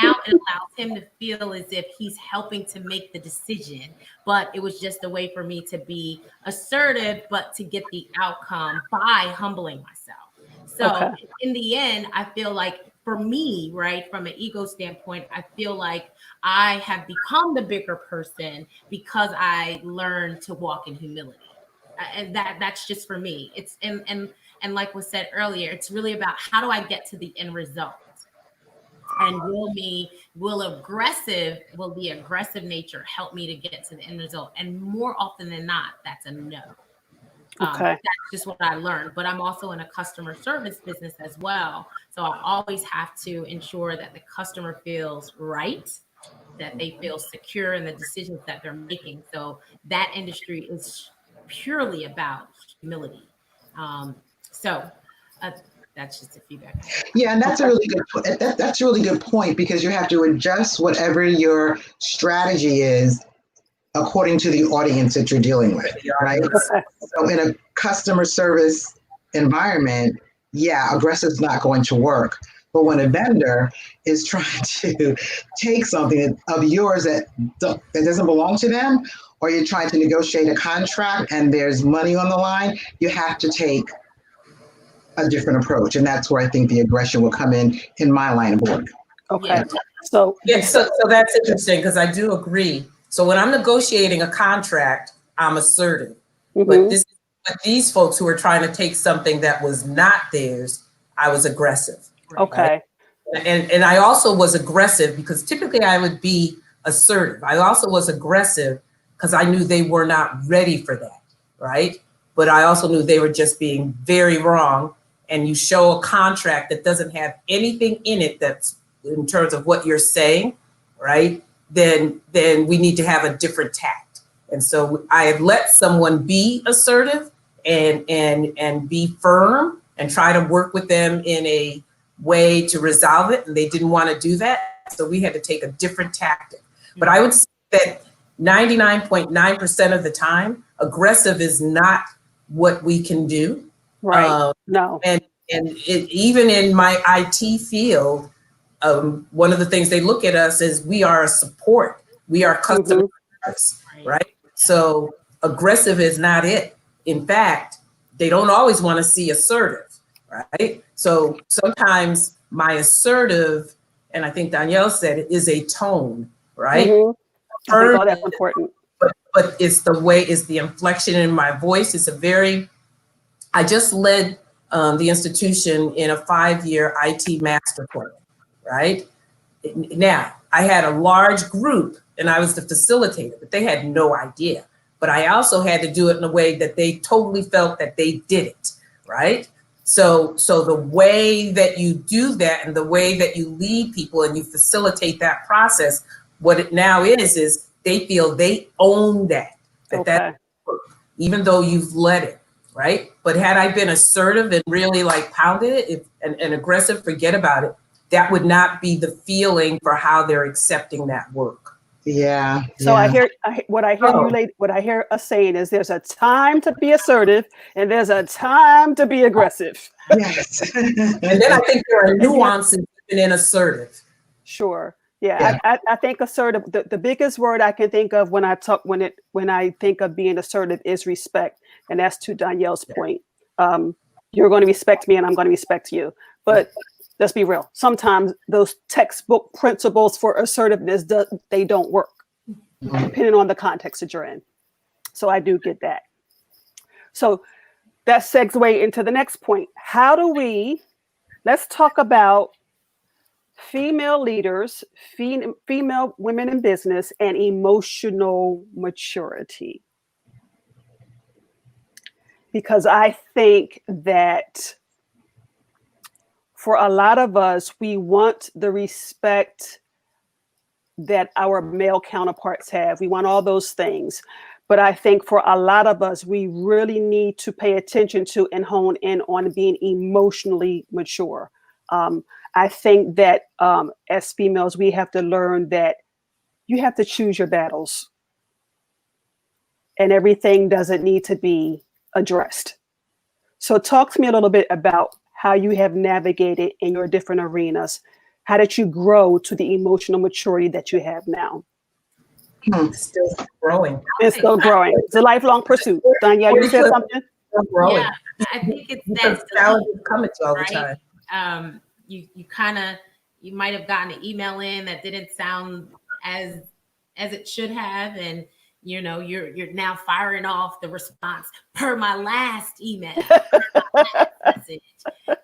Now it allows him to feel as if he's helping to make the decision, but it was just a way for me to be assertive, but to get the outcome by humbling myself. So in the end, I feel like for me, right, from an ego standpoint, I feel like I have become the bigger person because I learned to walk in humility. And that's just for me. It's and like was said earlier, it's really about how do I get to the end result? And will the aggressive nature help me to get to the end result? And more often than not, that's a no. That's just what I learned. But I'm also in a customer service business as well. So I always have to ensure that the customer feels right, that they feel secure in the decisions that they're making. So that industry is purely about humility. That's just a feedback. Yeah, and that's a really good. That's a really good point, because you have to adjust whatever your strategy is according to the audience that you're dealing with, right? So in a customer service environment, yeah, aggressive is not going to work. But when a vendor is trying to take something of yours that doesn't belong to them, or you're trying to negotiate a contract and there's money on the line, you have to take a different approach. And that's where I think the aggression will come in my line of work. Okay. Yeah. So that's interesting, because I do agree. So when I'm negotiating a contract, I'm assertive. But these folks who are trying to take something that was not theirs, I was aggressive. Okay. Right? And I also was aggressive because typically I would be assertive. I also was aggressive because I knew they were not ready for that, right? But I also knew they were just being very wrong. And you show a contract that doesn't have anything in it that's in terms of what you're saying, right? Then we need to have a different tact. And so I have let someone be assertive and be firm and try to work with them in a way to resolve it. And they didn't want to do that. So we had to take a different tactic. But I would say that 99.9% of the time, aggressive is not what we can do. Right. No. And even in my IT field, one of the things they look at us is we are a support. We are customer service, right? So aggressive is not it. In fact, they don't always want to see assertive, right? So sometimes my assertive, and I think Danielle said it, is a tone, right? I think all that's important. But it's the inflection in my voice. I just led the institution in a 5-year IT master plan, right? Now, I had a large group and I was the facilitator, but they had no idea. But I also had to do it in a way that they totally felt that they did it, right? So the way that you do that and the way that you lead people and you facilitate that process, what it now is they feel they own that even though you've let it, right? But had I been assertive and really like pounded it and aggressive, forget about it. that would not be the feeling for how they're accepting that work. Yeah. So yeah. what I hear us saying is there's a time to be assertive and there's a time to be aggressive. Yes. And then I think there are nuances even in assertive. Sure. Yeah. I think assertive, the biggest word I can think of when I think of being assertive is respect. And that's to Danielle's point. You're going to respect me and I'm going to respect you. But let's be real. Sometimes those textbook principles for assertiveness, they don't work, depending on the context that you're in. So I do get that. So that segues into the next point. Let's talk about female leaders, female women in business, and emotional maturity. Because I think that for a lot of us, we want the respect that our male counterparts have. We want all those things. But I think for a lot of us, we really need to pay attention to and hone in on being emotionally mature. I think that as females, we have to learn that you have to choose your battles. And everything doesn't need to be addressed. So talk to me a little bit about how you have navigated in your different arenas. How did you grow to the emotional maturity that you have now? Still growing. It's still growing. It's a lifelong pursuit. Danielle, you said something? Still growing. Yeah, I think it's that challenges coming to all the right? time. You might have gotten an email in that didn't sound as it should have, and you're now firing off the response per my last email, per my last message.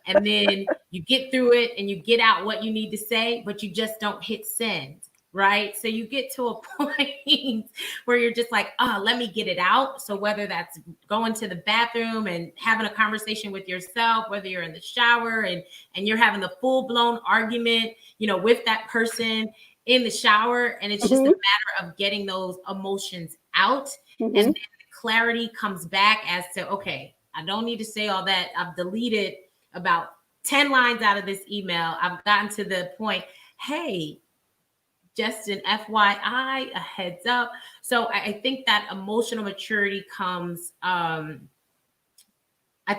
And then you get through it and you get out what you need to say, but you just don't hit send, right? So you get to a point where you're just like, let me get it out. So whether that's going to the bathroom and having a conversation with yourself, whether you're in the shower and you're having the full-blown argument, with that person in the shower, and it's just a matter of getting those emotions out, and then the clarity comes back as to, okay, I don't need to say all that. I've deleted about 10 lines out of this email. I've gotten to the point, hey, just an FYI, a heads up. So I think that emotional maturity comes, I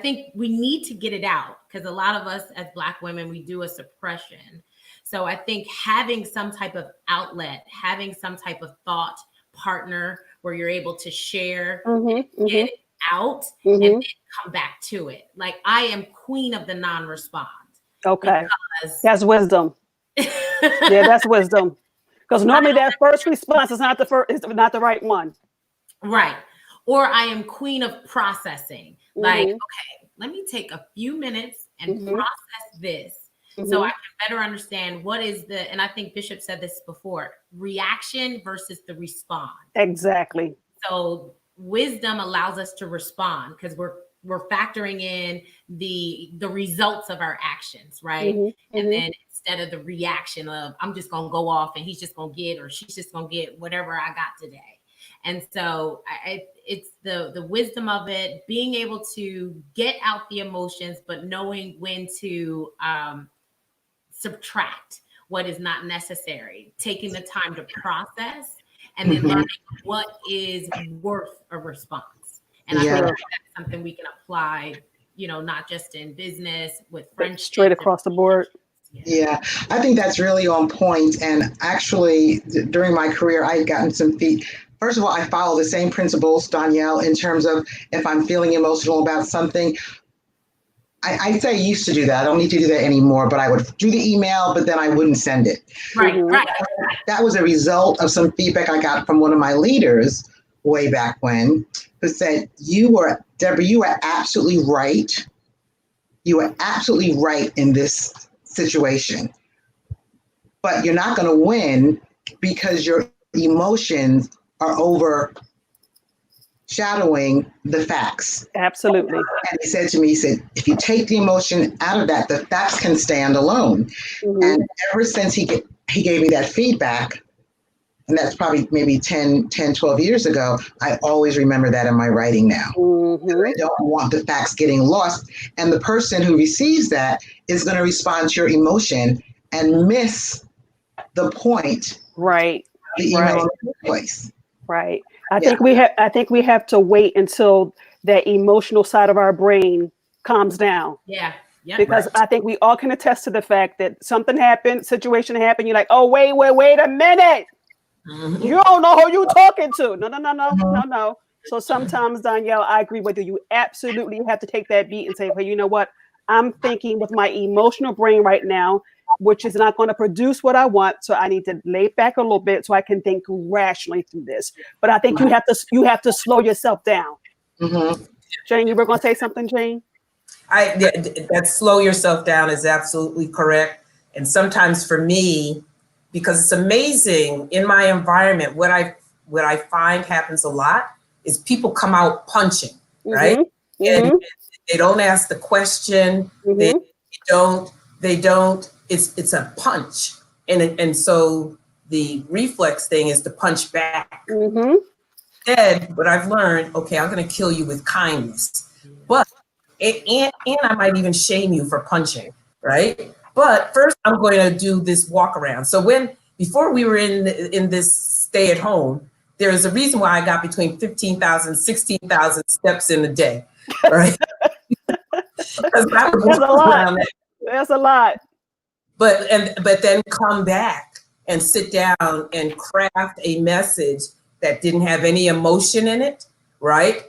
think we need to get it out, because a lot of us as Black women, we do a suppression. So I think having some type of outlet, having some type of thought partner where you're able to share, get it out, and then come back to it. Like, I am queen of the non-respond. Okay. That's wisdom. Yeah, that's wisdom. Because normally that first response is not the right one. Right. Or I am queen of processing. Like, okay, let me take a few minutes and process this. So I can better understand what is and I think Bishop said this before, reaction versus the response. Exactly. So wisdom allows us to respond because we're factoring in the results of our actions, right? And then instead of the reaction of, I'm just going to go off and he's just going to get, or she's just going to get whatever I got today. And so it's the wisdom of it, being able to get out the emotions, but knowing when to subtract what is not necessary, taking the time to process, and then learning what is worth a response. And I think that's something we can apply, not just in business, with friendships. Straight across the board. Yeah, I think that's really on point. And actually, during my career, I had gotten some feedback. First of all, I follow the same principles, Danielle, in terms of if I'm feeling emotional about something. I say I used to do that. I don't need to do that anymore, but I would do the email, but then I wouldn't send it. Right. That was a result of some feedback I got from one of my leaders way back when, who said, Deborah, you are absolutely right. You are absolutely right in this situation, but you're not going to win because your emotions are overshadowing the facts. Absolutely. And he said to me, if you take the emotion out of that, the facts can stand alone. And ever since he gave me that feedback, and that's probably maybe 10, 12 years ago, I always remember that in my writing now. I don't want the facts getting lost. And the person who receives that is going to respond to your emotion and miss the point Right. of the email Right. in the first place. Right. I think we have to wait until that emotional side of our brain calms down. Yeah. Yeah. Because Right. I think we all can attest to the fact that something happened, situation happened. You're like, oh, wait a minute. Mhm. You don't know who you talking to. No. So sometimes, Danielle, I agree with you. You absolutely have to take that beat and say, well, you know what? I'm thinking with my emotional brain right now, which is not going to produce what I want. So I need to lay back a little bit so I can think rationally through this. But I think you have to slow yourself down. Mm-hmm. Jane, you were going to say something, Jane? That slow yourself down is absolutely correct. And sometimes for me, because it's amazing in my environment, what I find happens a lot is people come out punching, right? Mm-hmm. And they don't ask the question. Mm-hmm. They don't, it's a punch. And so the reflex thing is to punch back. Mm-hmm. Instead, what I've learned, okay, I'm going to kill you with kindness. But and I might even shame you for punching, right? But first, I'm going to do this walk around. So before we were in this stay at home, there is a reason why I got between 15,000, 16,000 steps in a day, right? Because I would That's a walk lot. around. That's a lot. But then come back and sit down and craft a message that didn't have any emotion in it, right?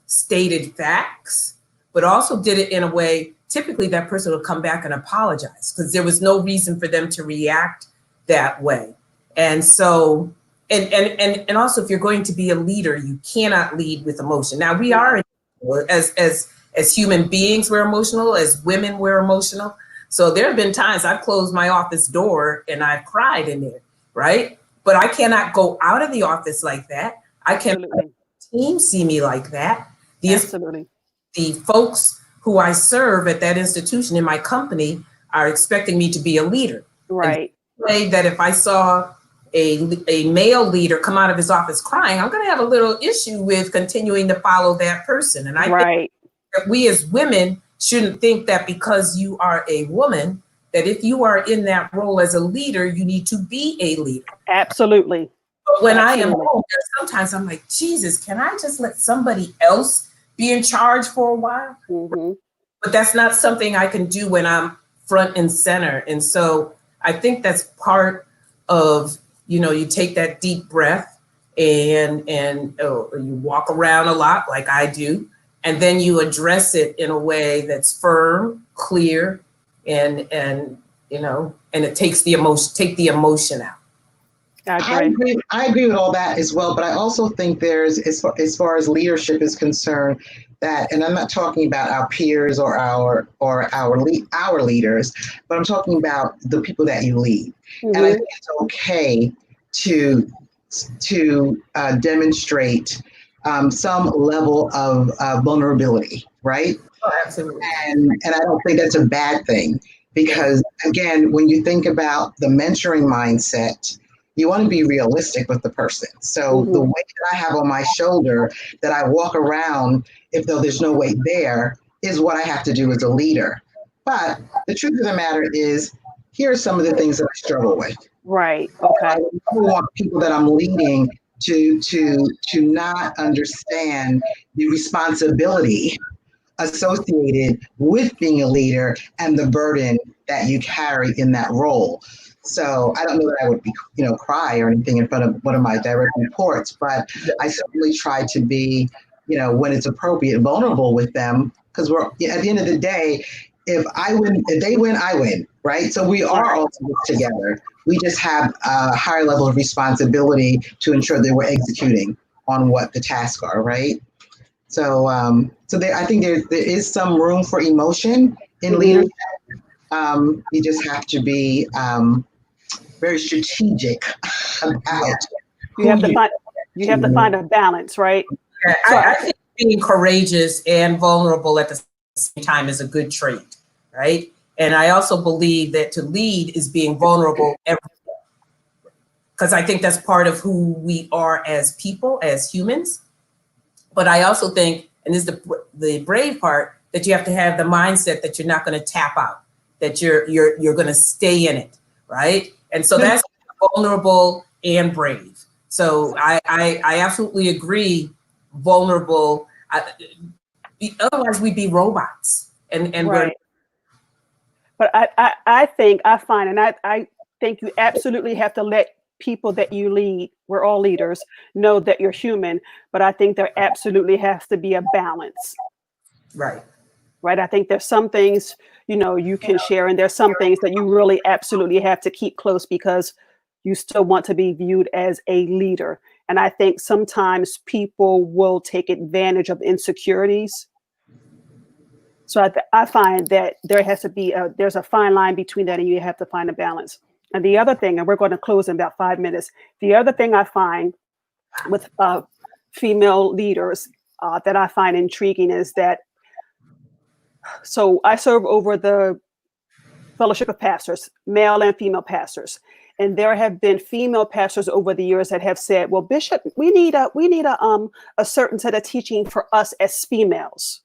Stated facts, but also did it in a way, typically that person will come back and apologize because there was no reason for them to react that way. And so, and also if you're going to be a leader, you cannot lead with emotion. Now we are, as human beings, we're emotional, as women, we're emotional. So there have been times I've closed my office door and I've cried in there, right? But I cannot go out of the office like that. I can't let the team see me like that. Absolutely. The folks who I serve at that institution in my company are expecting me to be a leader. Right. And that if I saw a male leader come out of his office crying, I'm going to have a little issue with continuing to follow that person. And I think that we as women shouldn't think that because you are a woman, that if you are in that role as a leader, you need to be a leader. Absolutely. But when I am home, sometimes I'm like, Jesus, can I just let somebody else be in charge for a while? Mm-hmm. But that's not something I can do when I'm front and center. And so I think that's part of, you take that deep breath and you walk around a lot like I do. And then you address it in a way that's firm, clear, and it takes the emotion out. I agree with all that as well, but I also think there's, as far as leadership is concerned, that, and I'm not talking about our peers or our leaders, but I'm talking about the people that you lead. Mm-hmm. And I think it's okay to demonstrate some level of vulnerability, right? Oh, absolutely. And I don't think that's a bad thing, because again, when you think about the mentoring mindset, you want to be realistic with the person. So the weight that I have on my shoulder that I walk around, if though there's no weight there, is what I have to do as a leader. But the truth of the matter is, here are some of the things that I struggle with. Right. Okay. I don't want people that I'm leading to not understand the responsibility associated with being a leader and the burden that you carry in that role. So I don't know that I would be, cry or anything in front of one of my direct reports, but I certainly try to be, when it's appropriate, vulnerable with them, because we're, at the end of the day, if they win, I win, right? So we are all together. We just have a higher level of responsibility to ensure that we're executing on what the tasks are, right? So, I think there is some room for emotion in leadership. You just have to be very strategic about. You have to find a balance, right? Yeah, I think being courageous and vulnerable at the same time is a good trait, right? And I also believe that to lead is being vulnerable every day, because I think that's part of who we are as people, as humans. But I also think, and this is the brave part, that you have to have the mindset that you're not going to tap out. that you're going to stay in it, right? And so that's vulnerable and brave. So I absolutely agree. Vulnerable. Otherwise, we'd be robots. And right. But I find, and I think you absolutely have to let people that you lead, we're all leaders, know that you're human. But I think there absolutely has to be a balance. Right. Right. I think there's some things, you can share, and there's some things that you really absolutely have to keep close because you still want to be viewed as a leader. And I think sometimes people will take advantage of insecurities. So I find that there has to be there's a fine line between that, and you have to find a balance. And the other thing, and we're going to close in about 5 minutes. The other thing I find with female leaders that I find intriguing is that, so I serve over the Fellowship of Pastors, male and female pastors. And there have been female pastors over the years that have said, well, Bishop, we need a certain set of teaching for us as females.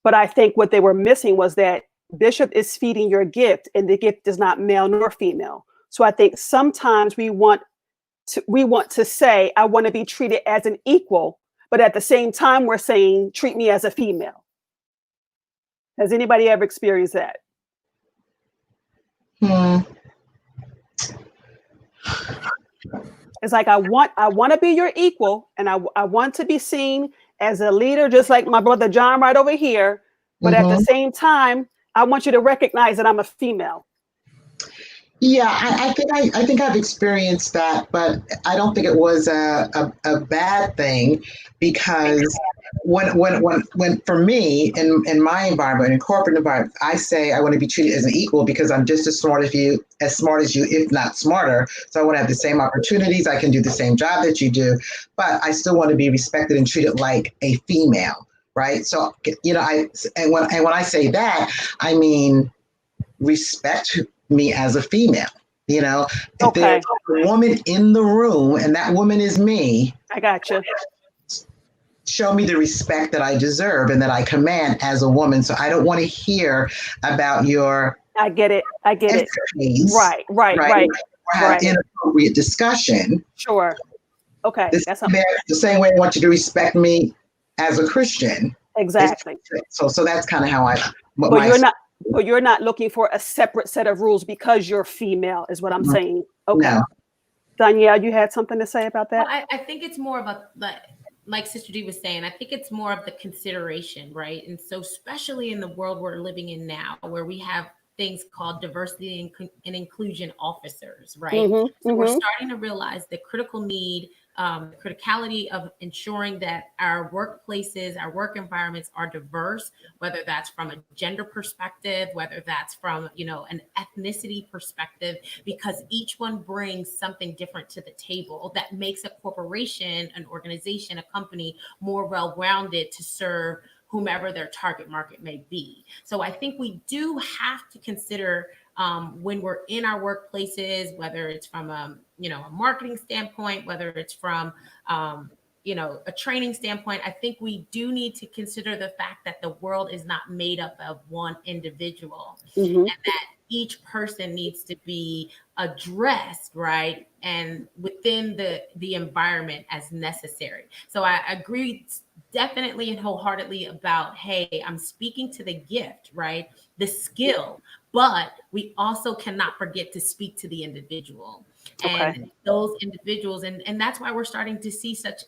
But I think what they were missing was that Bishop is feeding your gift, and the gift is not male nor female. So I think sometimes we want to say, I want to be treated as an equal, but at the same time, we're saying, treat me as a female. Has anybody ever experienced that? It's like I want to be your equal, and I want to be seen as a leader, just like my brother John right over here. But at the same time, I want you to recognize that I'm a female. Yeah, I think I've experienced that, but I don't think it was a bad thing, because when for me in my environment, in corporate environment, I say I want to be treated as an equal because I'm just as smart as you, if not smarter. So I want to have the same opportunities. I can do the same job that you do, but I still want to be respected and treated like a female, right? So when I say that, I mean respect me as a female. If there's a woman in the room and that woman is me, I got you. Show me the respect that I deserve and that I command as a woman. So I don't want to hear about your. I get it. Right. Or have inappropriate discussion. Sure. Okay. The same way I want you to respect me as a Christian. Exactly. So that's kind of how I. But you're not looking for a separate set of rules because you're female, is what I'm saying. Okay. No. Danielle, you had something to say about that? Well, I think it's more of like Sister D was saying, I think it's more of the consideration, right? And so especially in the world we're living in now, where we have things called diversity and inclusion officers, right? So we're starting to realize the critical need, the criticality of ensuring that our workplaces, our work environments are diverse, whether that's from a gender perspective, whether that's from, an ethnicity perspective, because each one brings something different to the table that makes a corporation, an organization, a company more well-rounded to serve whomever their target market may be. So I think we do have to consider when we're in our workplaces, whether it's from a marketing standpoint, whether it's from a training standpoint, I think we do need to consider the fact that the world is not made up of one individual, and that each person needs to be addressed, right, and within the environment as necessary. So I agree definitely and wholeheartedly about, hey, I'm speaking to the gift, right, the skill, but we also cannot forget to speak to the individual. And those individuals, and that's why we're starting to see such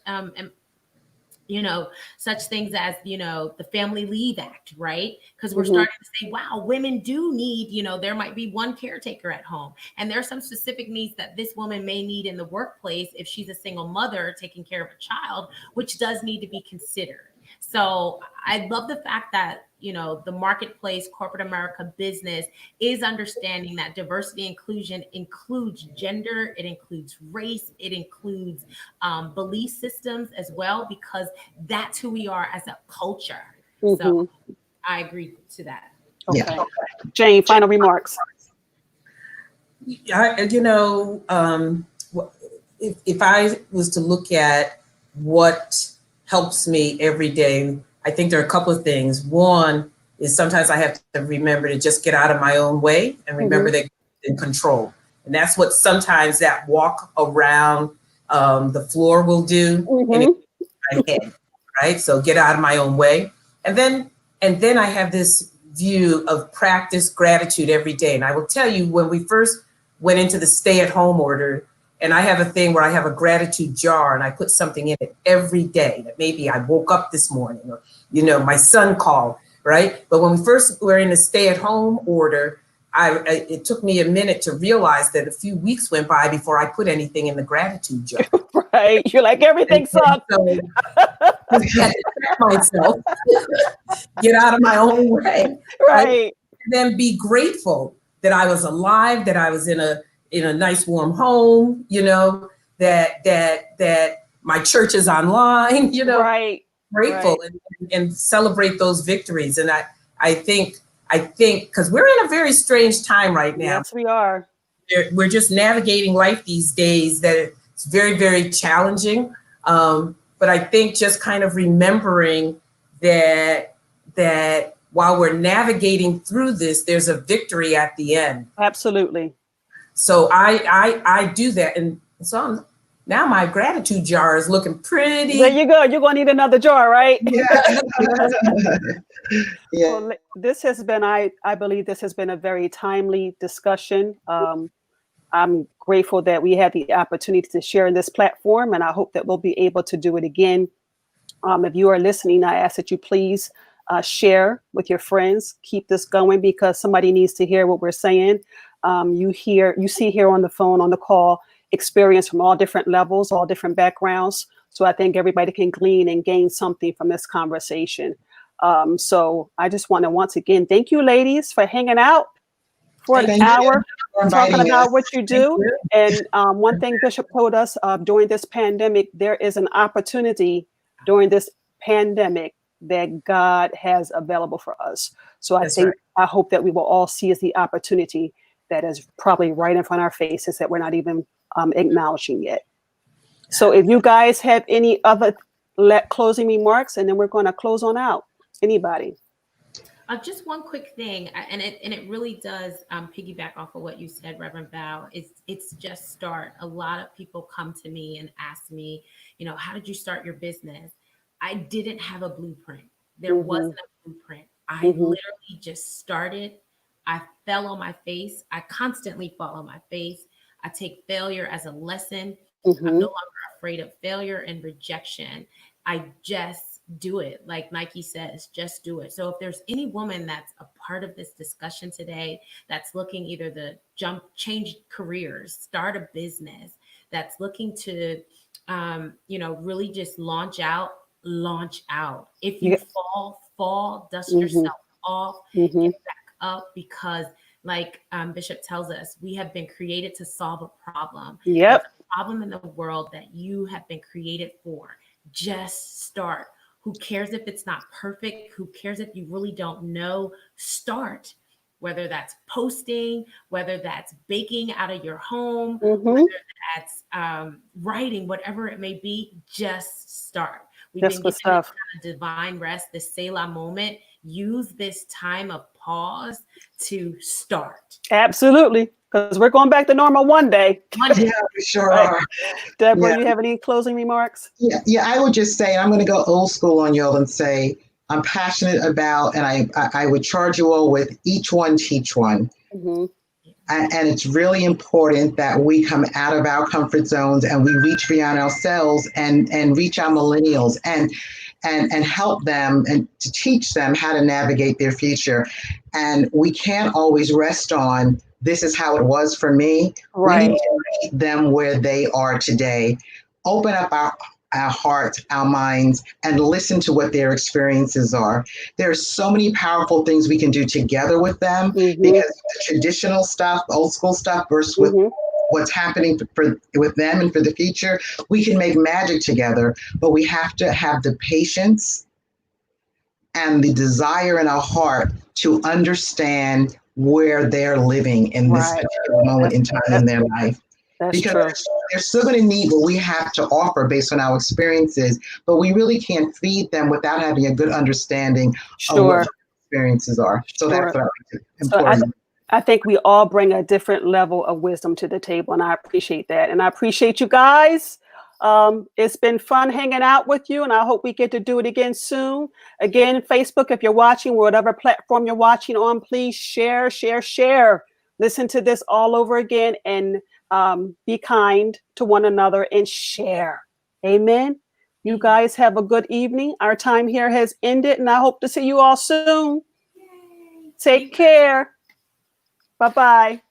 such things as, the Family Leave Act, right? Because we're starting to say, wow, women do need, there might be one caretaker at home. And there are some specific needs that this woman may need in the workplace if she's a single mother taking care of a child, which does need to be considered. So I love the fact that, the marketplace, corporate America business is understanding that diversity inclusion includes gender, it includes race, it includes belief systems as well, because that's who we are as a culture. So I agree to that. Okay. Yeah. Jane, final remarks. If I was to look at what helps me every day, I think there are a couple of things. One is sometimes I have to remember to just get out of my own way and remember that I'm in control. And that's what sometimes that walk around the floor will do in my head, right? So get out of my own way. And then I have this view of practice gratitude every day. And I will tell you, when we first went into the stay-at-home order, and I have a thing where I have a gratitude jar and I put something in it every day. That maybe I woke up this morning, or, you know, my son called, right? But when we first were in the stay-at-home order, it took me a minute to realize that a few weeks went by before I put anything in the gratitude jar. Right. You're like, everything sucks. So I had to check myself, get out of my own way. Right. And then be grateful that I was alive, that I was in a nice warm home, you know, that my church is online, you know, right. Grateful and celebrate those victories. And I think because we're in a very strange time right now. Yes, we are. We're just navigating life these days that it's very, very challenging. But I think just kind of remembering that while we're navigating through this, there's a victory at the end. Absolutely. So I do that. And so now my gratitude jar is looking pretty. There you go. You're going to need another jar, right? Yeah. Yeah. Well, this has been, I believe this has been a very timely discussion. I'm grateful that we had the opportunity to share in this platform, and I hope that we'll be able to do it again. If you are listening, I ask that you please share with your friends. Keep this going, because somebody needs to hear what we're saying. You see here on the phone, on the call, experience from all different levels, all different backgrounds. So I think everybody can glean and gain something from this conversation. So I just want to once again thank you, ladies, for hanging out for an hour, talking about what you do. And one thing Bishop told us during this pandemic, there is an opportunity during this pandemic that God has available for us. So I hope that we will all see as the opportunity that is probably right in front of our faces that we're not even acknowledging yet. So if you guys have any other closing remarks, and then we're going to close on out. Anybody? Just one quick thing, and it really does piggyback off of what you said, Reverend Val. It's just start. A lot of people come to me and ask me, you know, how did you start your business? I didn't have a blueprint. There wasn't a blueprint. I literally just started. I fell on my face. I constantly fall on my face. I take failure as a lesson. I'm no longer afraid of failure and rejection. I just do it. Like Nike says, just do it. So if there's any woman that's a part of this discussion today, that's looking either to change careers, start a business, that's looking to, really just launch out. If you fall, dust yourself off, get back up, because like Bishop tells us, we have been created to solve a problem. Yep. There's a problem in the world that you have been created for. Just start. Who cares if it's not perfect? Who cares if you really don't know? Start. Whether that's posting, whether that's baking out of your home, whether that's writing, whatever it may be, just start. We've been given this kind of divine rest, this Selah moment. Use this time of pause to start. Absolutely. Because we're going back to normal one day. Yeah, we sure are. Deborah, you have any closing remarks? Yeah, I would just say, I'm going to go old school on y'all and say, I'm passionate about, and I would charge you all with each one, teach one. And it's really important that we come out of our comfort zones and we reach beyond ourselves and reach our millennials and help them and to teach them how to navigate their future. And we can't always rest on, this is how it was for me. Right. We need to meet them where they are today. Open up our hearts, our minds, and listen to what their experiences are. There's so many powerful things we can do together with them, because the traditional stuff, old school stuff, versus with what's happening with them and for the future, we can make magic together, but we have to have the patience and the desire in our heart to understand where they're living in this particular moment in time in their life. That's because true. They're still going to need what we have to offer based on our experiences, but we really can't feed them without having a good understanding of what experiences are. So Sure. that's what I think is So important. I think we all bring a different level of wisdom to the table, and I appreciate that. And I appreciate you guys. It's been fun hanging out with you, and I hope we get to do it again soon. Again, Facebook, if you're watching, whatever platform you're watching on, please share, share, share. Listen to this all over again, and be kind to one another and share. Amen. You guys have a good evening. Our time here has ended, and I hope to see you all soon. Take care. Bye-bye.